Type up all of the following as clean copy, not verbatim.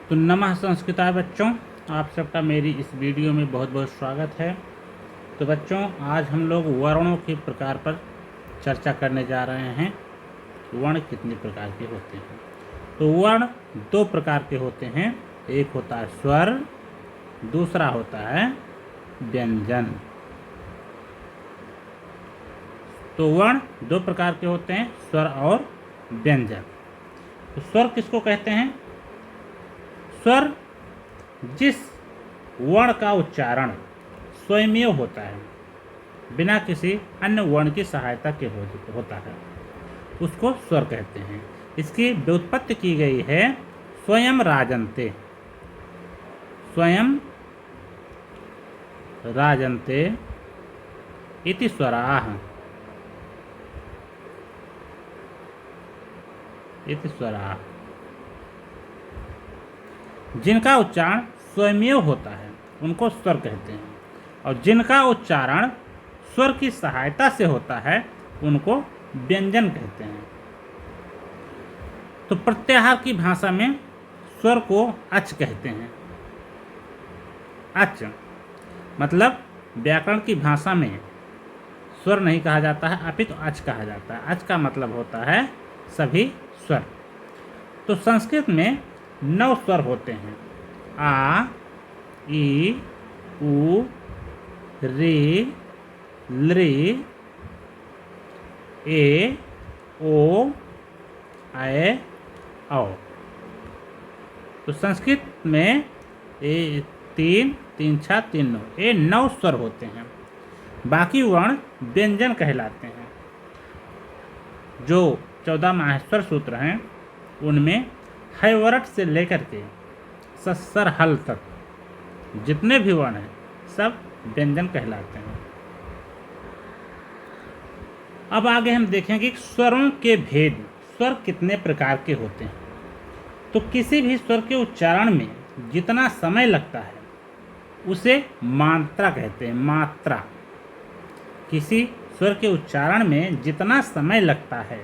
तो नमः संस्कृताय बच्चों, आप सबका मेरी इस वीडियो में बहुत बहुत स्वागत है। तो बच्चों, आज हम लोग वर्णों के प्रकार पर चर्चा करने जा रहे हैं। वर्ण कितने प्रकार के होते हैं? तो वर्ण दो प्रकार के होते हैं। एक होता है स्वर, दूसरा होता है व्यंजन। तो वर्ण दो प्रकार के होते हैं, स्वर और व्यंजन। तो स्वर किसको कहते हैं? स्वर जिस वर्ण का उच्चारण स्वयमेव होता है, बिना किसी अन्य वर्ण की सहायता के होता है, उसको स्वर कहते हैं। इसकी व्युत्पत्ति की गई है स्वयं राजन्ते। स्वयं राजन्ते इति स्वराः। इति स्वराः, जिनका उच्चारण स्वयमेव होता है उनको स्वर कहते हैं, और जिनका उच्चारण स्वर की सहायता से होता है उनको व्यंजन कहते हैं। तो प्रत्याहार की भाषा में स्वर को अच कहते हैं। अच मतलब व्याकरण की भाषा में स्वर नहीं कहा जाता है, अपितु अच कहा जाता है। अच का मतलब होता है सभी स्वर। तो संस्कृत में 9 स्वर होते हैं। आ, ई, उ, री, लृ, ए, ओ, ऐ, औ। तो संस्कृत में ये 3, 3, 6, 3, 9 ये 9 स्वर होते हैं। बाकी वर्ण व्यंजन कहलाते हैं। जो 14 माहेश्वर सूत्र हैं उनमें हैवरट से लेकर के सस्सर हल तक जितने भी वर्ण हैं सब व्यंजन कहलाते हैं। अब आगे हम देखेंगे कि स्वरों के भेद, स्वर कितने प्रकार के होते हैं। तो किसी भी स्वर के उच्चारण में जितना समय लगता है उसे मात्रा कहते हैं। मात्रा, किसी स्वर के उच्चारण में जितना समय लगता है।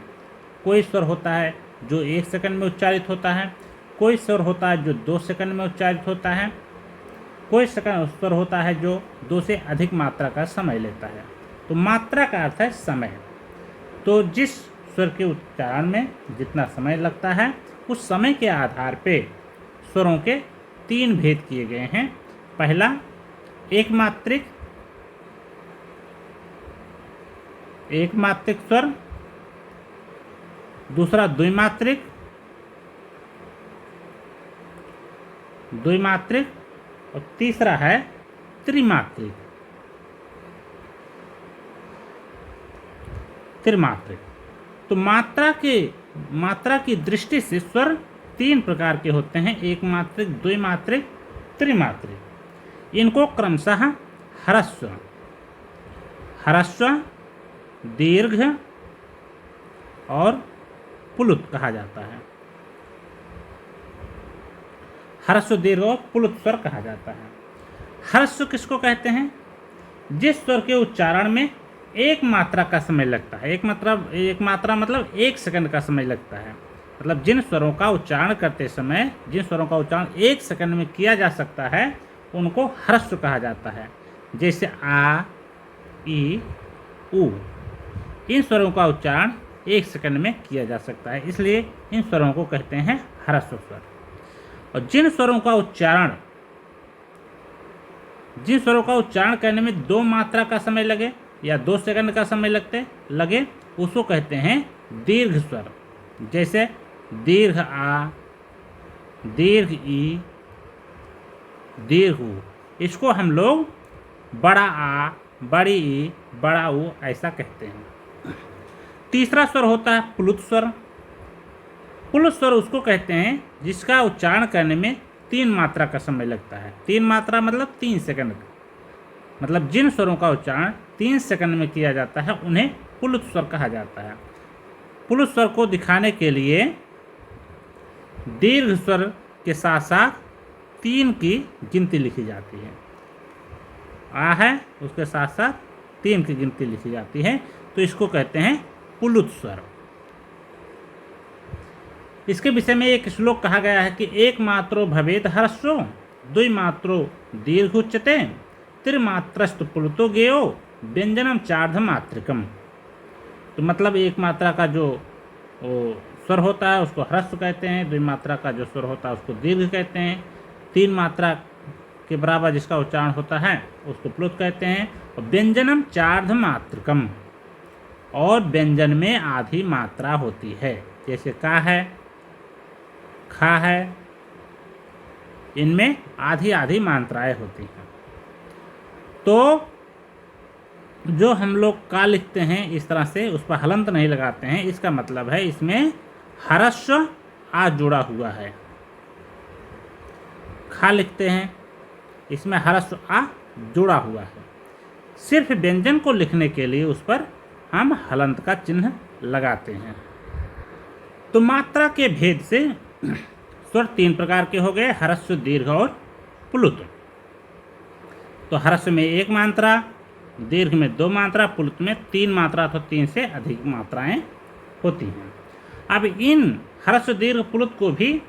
कोई स्वर होता है जो 1 सेकंड में उच्चारित होता है, कोई स्वर होता है जो 2 सेकंड में उच्चारित होता है, कोई स्वर होता है जो 2 से अधिक मात्रा का समय लेता है। तो मात्रा का अर्थ है समय। तो जिस स्वर के उच्चारण में जितना समय लगता है उस समय के आधार पे स्वरों के 3 भेद किए गए हैं। पहला एकमात्रिक स्वर, दूसरा द्विमात्रिक और तीसरा है त्रिमात्रिक। तो मात्रा की दृष्टि से स्वर 3 प्रकार के होते हैं। एकमात्रिक, द्विमात्रिक, त्रिमात्रिक। इनको क्रमशः ह्रस्व, दीर्घ और पुलुत कहा जाता है। ह्रस्व, दीर्घ और पुलुत स्वर कहा जाता है। ह्रस्व किसको कहते हैं? जिस स्वर के उच्चारण में एक मात्रा का समय लगता है। एक मात्रा मतलब 1 सेकंड का समय लगता है। मतलब जिन स्वरों का उच्चारण करते समय जिन स्वरों का उच्चारण 1 सेकंड में किया जा सकता है उनको ह्रस्व कहा जाता है। जैसे आ, ई, उ। इन स्वरों का उच्चारण 1 सेकंड में किया जा सकता है, इसलिए इन स्वरों को कहते हैं ह्रस्व स्वर। और जिन स्वरों का उच्चारण करने में 2 मात्रा का समय लगे या 2 सेकंड का समय लगे उसको कहते हैं दीर्घ स्वर। जैसे दीर्घ आ, दीर्घ ई, दीर्घ उ। इसको हम लोग बड़ा आ, बड़ी ई, बड़ा उ ऐसा कहते हैं। तीसरा स्वर होता है पुलुत स्वर। पुलुत स्वर उसको कहते हैं जिसका उच्चारण करने में 3 मात्रा का समय लगता है। 3 मात्रा मतलब 3 सेकंड का। मतलब जिन स्वरों का उच्चारण 3 सेकंड में किया जाता है उन्हें पुलुत स्वर कहा जाता है। पुलुत स्वर को दिखाने के लिए दीर्घ स्वर के साथ साथ 3 की गिनती लिखी जाती है। आ है उसके साथ साथ 3 की गिनती लिखी जाती है, तो इसको कहते हैं पुलुत स्वर। इसके विषय में एक श्लोक कहा गया है कि एक मात्रो भवेद हर्षो द्वि मात्रो दीर्घ उच्यते त्रिमात्रस्तु पुलुतो गेयो व्यंजनम चार्ध मात्रिकम। तो मतलब एक मात्रा का जो स्वर होता है उसको ह्रस्व कहते हैं, द्विमात्रा का जो स्वर होता है उसको दीर्घ कहते हैं, तीन मात्रा के बराबर जिसका उच्चारण होता है उसको प्लुत कहते हैं, और व्यंजनम चार्ध मात्रिकम, और व्यंजन में आधी मात्रा होती है, जैसे का है, खा है, इनमें आधी आधी मात्राएं होती हैं। तो जो हम लोग का लिखते हैं इस तरह से उस पर हलंत नहीं लगाते हैं, इसका मतलब है इसमें ह्रस्व आ जुड़ा हुआ है। खा लिखते हैं इसमें ह्रस्व आ जुड़ा हुआ है, सिर्फ व्यंजन को लिखने के लिए उस पर हम हलंत का चिन्ह लगाते हैं। तो मात्रा के भेद से स्वर तीन प्रकार के हो गए, ह्रस्व, दीर्घ और प्लुत। तो ह्रस्व में एक मात्रा, दीर्घ में दो मात्रा, प्लुत में तीन मात्रा अथवा तीन से अधिक मात्राएं होती हैं। अब इन ह्रस्व, दीर्घ, प्लुत को भी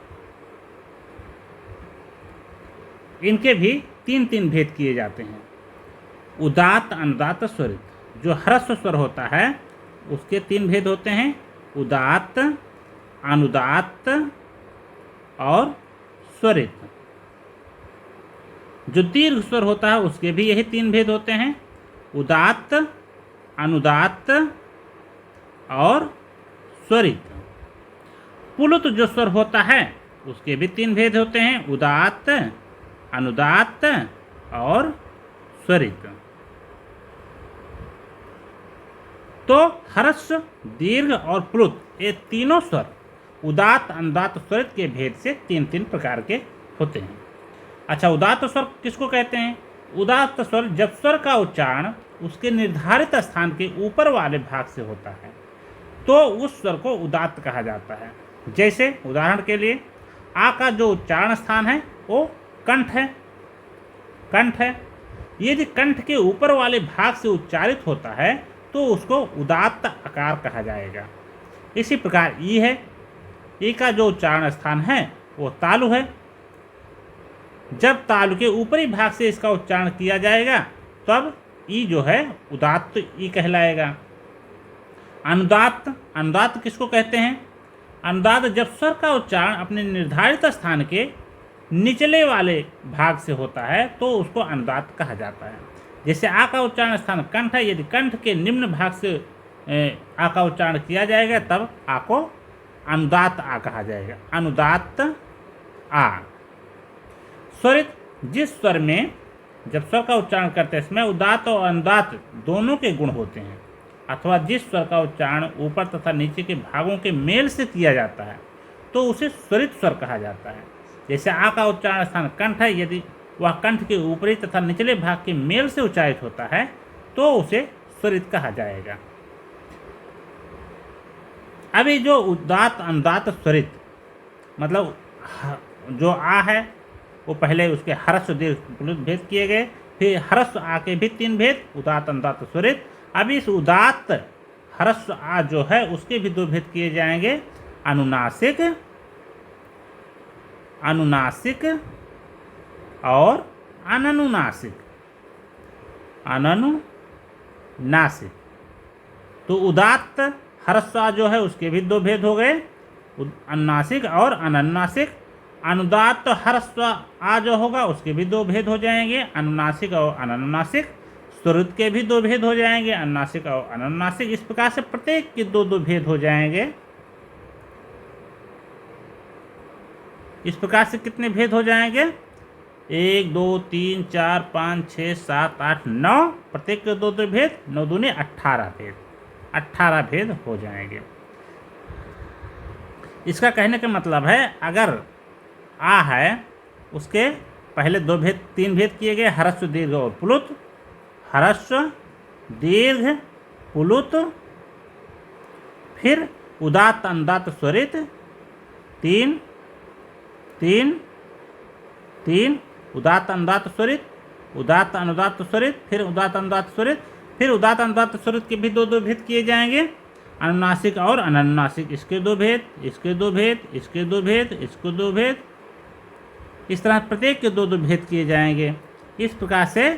इनके भी तीन तीन भेद किए जाते हैं। उदात्त, अनुदात्त, स्वरित। जो ह्रस्व स्वर होता है उसके तीन भेद होते हैं, उदात्त, अनुदात्त और स्वरित। जो दीर्घ स्वर होता है उसके भी यही तीन भेद होते हैं, उदात्त, अनुदात्त और स्वरित। प्लुत जो स्वर होता है उसके भी तीन भेद होते हैं, उदात्त, अनुदात्त और स्वरित। तो ह्रस्व, दीर्घ और प्लुत ये तीनों स्वर उदात्त, अनुदात्त, स्वरित के भेद से तीन तीन प्रकार के होते हैं। अच्छा, उदात्त स्वर किसको कहते हैं? उदात्त स्वर जब स्वर का उच्चारण उसके निर्धारित स्थान के ऊपर वाले भाग से होता है तो उस स्वर को उदात्त कहा जाता है। जैसे उदाहरण के लिए आ का जो उच्चारण स्थान है वो कंठ है, कंठ है। यदि कंठ के ऊपर वाले भाग से उच्चारित होता है तो उसको उदात्त आकार कहा जाएगा। इसी प्रकार ई है, ई का जो उच्चारण स्थान है वो तालु है। जब तालु के ऊपरी भाग से इसका उच्चारण किया जाएगा तब ई जो है उदात्त ई कहलाएगा। अनुदात्त, अनुदात्त किसको कहते हैं? अनुदात्त जब स्वर का उच्चारण अपने निर्धारित स्थान के निचले वाले भाग से होता है तो उसको अनुदात्त कहा जाता है। जैसे आ का उच्चारण स्थान कंठ है, यदि कंठ के निम्न भाग से आ का उच्चारण किया जाएगा तब आ को अनुदात्त आ कहा जाएगा, अनुदात्त आ। स्वरित जिस स्वर में जब स्वर का उच्चारण करते समय उदात्त और अनुदात्त दोनों के गुण होते हैं, अथवा जिस स्वर का उच्चारण ऊपर तथा नीचे के भागों के मेल से किया जाता है तो उसे स्वरित स्वर कहा जाता है। जैसे आ का उच्चारण स्थान कंठ है, यदि वह कंठ के ऊपरी तथा निचले भाग के मेल से उच्चारित होता है तो उसे स्वरित कहा जाएगा। अभी जो उदात्त, अनुदात्त, स्वरित मतलब जो आ है वो पहले उसके ह्रस्व, दीर्घ, प्लुत भेद किए गए, फिर ह्रस्व आ के भी तीन भेद, उदात्त, अनुदात्त, स्वरित। अब इस उदात्त ह्रस्व आ जो है उसके भी दो भेद किए जाएंगे, अनुनासिक, अनुनासिक और अननुनासिक, अननुनासिक। तो उदात्त ह्रस्व आ जो है उसके भी दो भेद हो गए, अनुनासिक और अननुनासिक। अनुदात्त ह्रस्व आ जो होगा उसके भी दो भेद हो जाएंगे, अनुनासिक और अननुनासिक। स्वरित के भी दो भेद हो जाएंगे, अनुनासिक और अननुनासिक। इस प्रकार से प्रत्येक के दो दो भेद हो जाएंगे। इस प्रकार से कितने भेद हो जाएंगे? 1 2 3 4 5 6 7 8 9, प्रत्येक के दो दो भेद, 9 दूनी 18 भेद, 18 भेद हो जाएंगे। इसका कहने का मतलब है अगर आ है उसके पहले दो भेद, तीन भेद किए गए, ह्रस्व, दीर्घ और प्लुत। ह्रस्व, दीर्घ, प्लुत, फिर उदात्त, अनुदात्त, स्वरित, तीन तीन तीन, उदात्त, अनुदात्त, स्वरित, उदात्त, अनुदात्त, स्वरित, फिर उदात्त, अनुदात्त, स्वरित, फिर उदात्त, अनुदात्त, स्वरित के भी दो दो भेद किए जाएंगे। अनुनासिक और अननुनासिक, इसके दो भेद, इसके दो भेद, इसके दो भेद, इसको दो भेद, इस तरह प्रत्येक के दो दो भेद किए जाएंगे। इस प्रकार से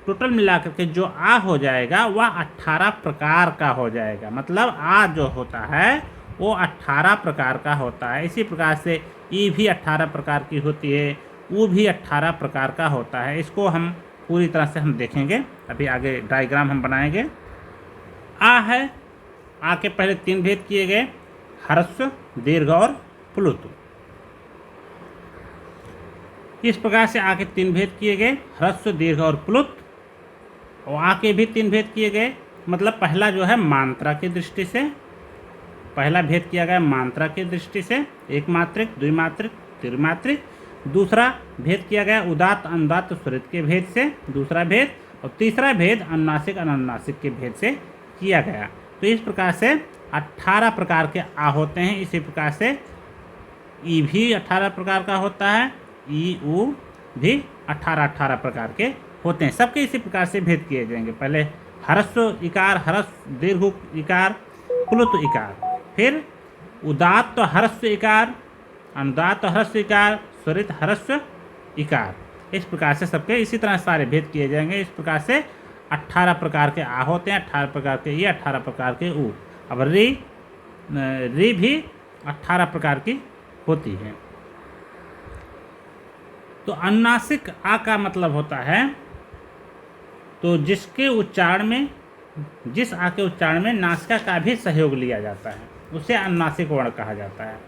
टोटल मिलाकर के जो आ हो जाएगा वह 18 प्रकार का हो जाएगा। मतलब आ जो होता है वो 18 प्रकार का होता है। इसी प्रकार से ई भी 18 प्रकार की होती है, ऊ भी 18 प्रकार का होता है। इसको हम पूरी तरह से हम देखेंगे, अभी आगे डायग्राम हम बनाएंगे। आ है, आ के पहले 3 भेद किए गए, ह्रस्व, दीर्घ और प्लुत। इस प्रकार से आ के 3 भेद किए गए, ह्रस्व, दीर्घ और प्लुत। और आ के भी 3 भेद किए गए, मतलब पहला जो है मात्रा की दृष्टि से, पहला भेद किया गया मात्रा की दृष्टि से, एक मात्रिक, द्विमात्रिक, त्रिमात्रिक। दूसरा भेद किया गया उदात्त अनुदात्त स्वरित के भेद से, दूसरा भेद। और तीसरा भेद अनुनासिक अननुनासिक के भेद से किया गया। तो इस प्रकार से 18 प्रकार के आ होते हैं। इसी प्रकार से ई भी 18 प्रकार का होता है, ई ऊ भी 18 प्रकार के होते हैं। सबके इसी प्रकार से भेद किए जाएंगे। पहले ह्रस्व इकार, ह्रस्व दीर्घ इकार, प्लुत इकार, फिर उदात्त ह्रस्व इकार, अनुदात्त ह्रस्व इकार, स्वरित ह्रस्व इकार। इस प्रकार से सबके इसी तरह सारे भेद किए जाएंगे। इस प्रकार से 18 प्रकार के आ होते हैं, 18 प्रकार के ये, 18 प्रकार के ऊ। अब री भी 18 प्रकार की होती है। तो अनुनासिक आ का मतलब होता है तो जिसके उच्चारण में, जिस आ के उच्चारण में नासिका का भी सहयोग लिया जाता है उसे अनुनासिक वर्ण कहा जाता है।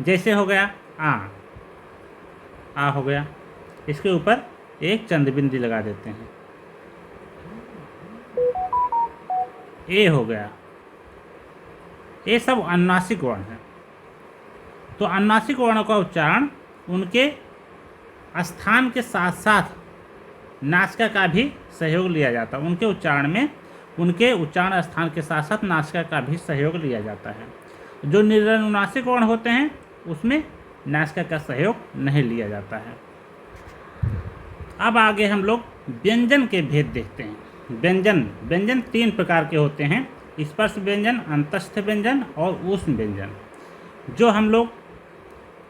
जैसे हो गया आ हो गया, इसके ऊपर एक चंद्रबिंदी लगा देते हैं। ए हो गया, ये सब अनुनासिक वर्ण है। तो अनुनासिक वर्णों का उच्चारण उनके स्थान के साथ साथ नासिका का भी सहयोग लिया जाता है। उनके उच्चारण में, उनके उच्चारण स्थान के साथ साथ नासिका का भी सहयोग लिया जाता है। जो निरनुनासिक वर्ण होते हैं उसमें नासिका का सहयोग नहीं लिया जाता है। अब आगे हम लोग व्यंजन के भेद देखते हैं। व्यंजन 3 प्रकार के होते हैं, स्पर्श व्यंजन, अंतस्थ व्यंजन और ऊष्म व्यंजन। जो हम लोग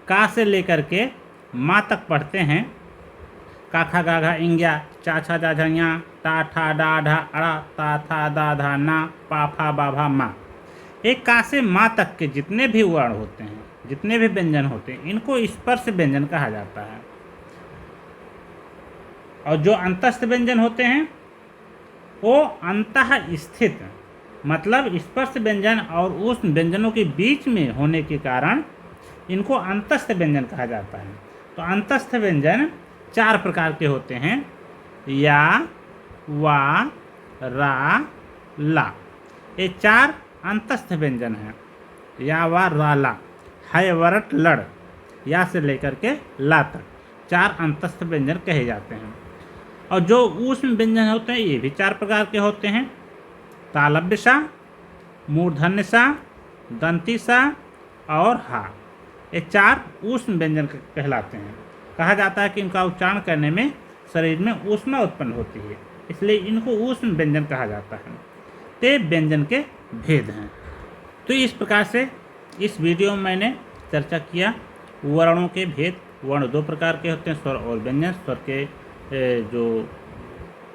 का से लेकर के माँ तक पढ़ते हैं, काखा गाघा इंग्या, चाछा जाझा, टा ठा डा ढा अड़ा, ता था दा धा ना, पा फा बाभा मा। एक का से माँ तक के जितने भी वर्ण होते हैं, जितने भी व्यंजन होते हैं, इनको स्पर्श व्यंजन कहा जाता है। और जो अंतस्थ व्यंजन होते हैं वो अंतः स्थित, मतलब स्पर्श व्यंजन और ऊष्म व्यंजनों के बीच में होने के कारण इनको अंतस्थ व्यंजन कहा जाता है। तो अंतस्थ व्यंजन 4 प्रकार के होते हैं, या, वा, रा, ला। ये 4 अंतस्थ व्यंजन हैं। या, वा, रा, ला, है, वरट, लड़, या से लेकर के ला तक 4 अंतस्थ व्यंजन कहे जाते हैं। और जो ऊष्म व्यंजन होते हैं ये भी 4 प्रकार के होते हैं, तालव्य सा, मूर्धन्य सा, दंती सा और हा। ये 4 ऊष्म व्यंजन कहलाते हैं। कहा जाता है कि इनका उच्चारण करने में शरीर में ऊष्मा उत्पन्न होती है, इसलिए इनको ऊष्म व्यंजन कहा जाता है। ते व्यंजन के भेद हैं। तो इस प्रकार से इस वीडियो में मैंने चर्चा किया वर्णों के भेद। वर्ण 2 प्रकार के होते हैं, स्वर और व्यंजन। स्वर के जो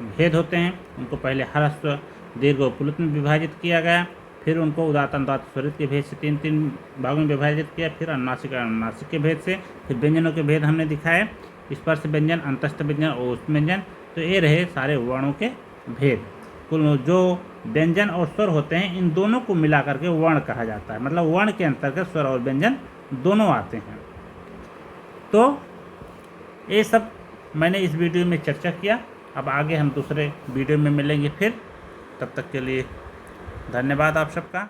भेद होते हैं उनको पहले ह्रस्व, दीर्घ और प्लुत में विभाजित किया गया, फिर उनको उदात्त अनुदात्त स्वरित के भेद से 3 भागों में विभाजित किया, फिर अनुनासिक अनुनासिक के भेद से, फिर व्यंजनों के भेद हमने दिखाए, स्पर्श व्यंजन, अंतस्थ व्यंजन और ऊष्म व्यंजन। तो ये रहे सारे वर्णों के भेद। कुल जो व्यंजन और स्वर होते हैं इन दोनों को मिला करके वर्ण कहा जाता है। मतलब वर्ण के अंतर्गत स्वर और व्यंजन दोनों आते हैं। तो ये सब मैंने इस वीडियो में चर्चा किया। अब आगे हम दूसरे वीडियो में मिलेंगे फिर। तब तक के लिए धन्यवाद आप सबका।